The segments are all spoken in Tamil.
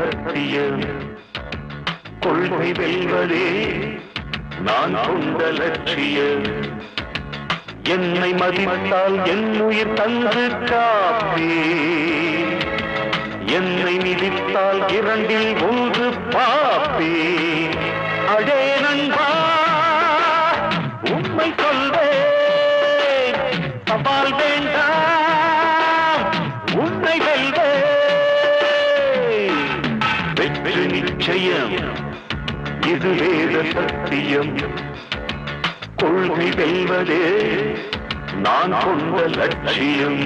சத்தியம் கொள்கை வெல்வதே நான் கொண்ட லட்சியம் என்னை மதித்தால் என் உயிர் தந்து காப்பே என்னை மிதித்தால் இரண்டில் ஒன்று பாப்பே அடே நண்பா உண்மை சொல்வேன் சவால் வேண்டாம் உன்னை வெல்வேன் வெற்றி நிச்சயம் இது வேத சத்தியம் கொள்கை வெல்வதே நான் கொண்ட லட்சியம்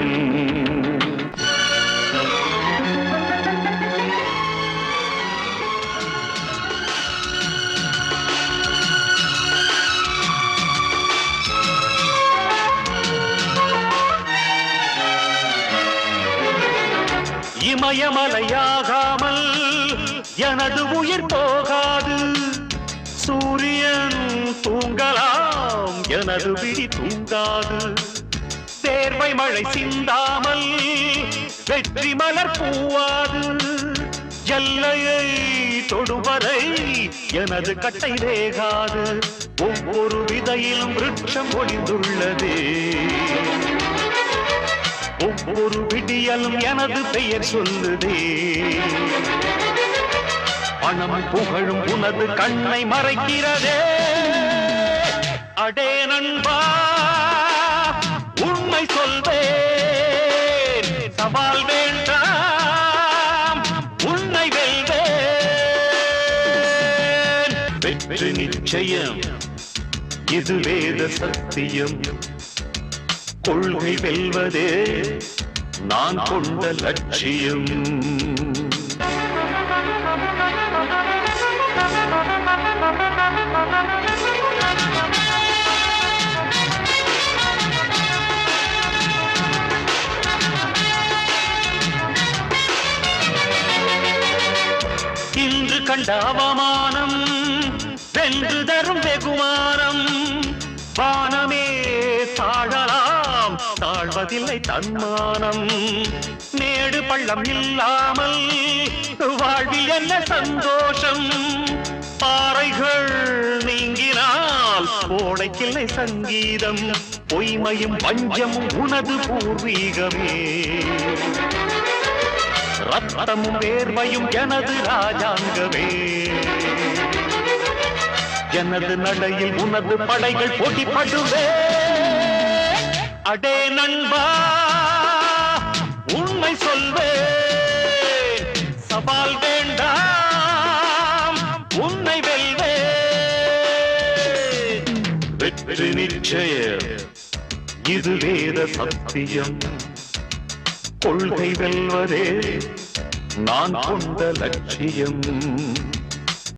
இமயமலையாகாமல் எனது உயிர் போகாது சூரியன் தூங்கலாம் எனது விழி தூங்காது சேர்வை மழை சிந்தாமல் வெற்றி மலர் பூவாது எல்லையை தொடுவரை எனது கட்டை வேகாது ஒவ்வொரு விதையிலும் விருட்சம் ஒளிந்துள்ளதே ஒவ்வொரு விடியலும் எனது பெயர் சொல்லுதே பணம் புகழும் உனது கண்ணை மறைக்கிறதே அடே நண்பா உண்மை சொல்வேன் சவால் வேண்டாம் உன்னை வெல்வேன் வெற்றி நிச்சயம் இது வேத சத்தியம் கொள்கை வெல்வதே நான் கொண்ட லட்சியம் இன்று கண்ட அவமானம் வென்று தரும் வெகுமானம் வானமே தாழலாம் தாழ்வதில்லை தன்மானம் மேடு பள்ளம் இல்லாமல் வாழ்வில் என்ன சந்தோஷம் பாறைகள் நீங்கினால் கோடைக்கில்லை சங்கீதம் பொய்மையும் பஞ்சமும் உனது பூர்வீகமே ரத்தமும் வேர்வையும் எனது ராஜாங்கமே எனது நடையில் உனது படைகள் போட்டிப்படுவே அடே நண்பா உண்மை சொல்வேன் சவால் வேண்டாம் உன்னை வெல்வேன் வெற்றி நிச்சயம் இது வேத சத்தியம் கொள்கை வெல்வதே நான் கொண்ட லட்சியம்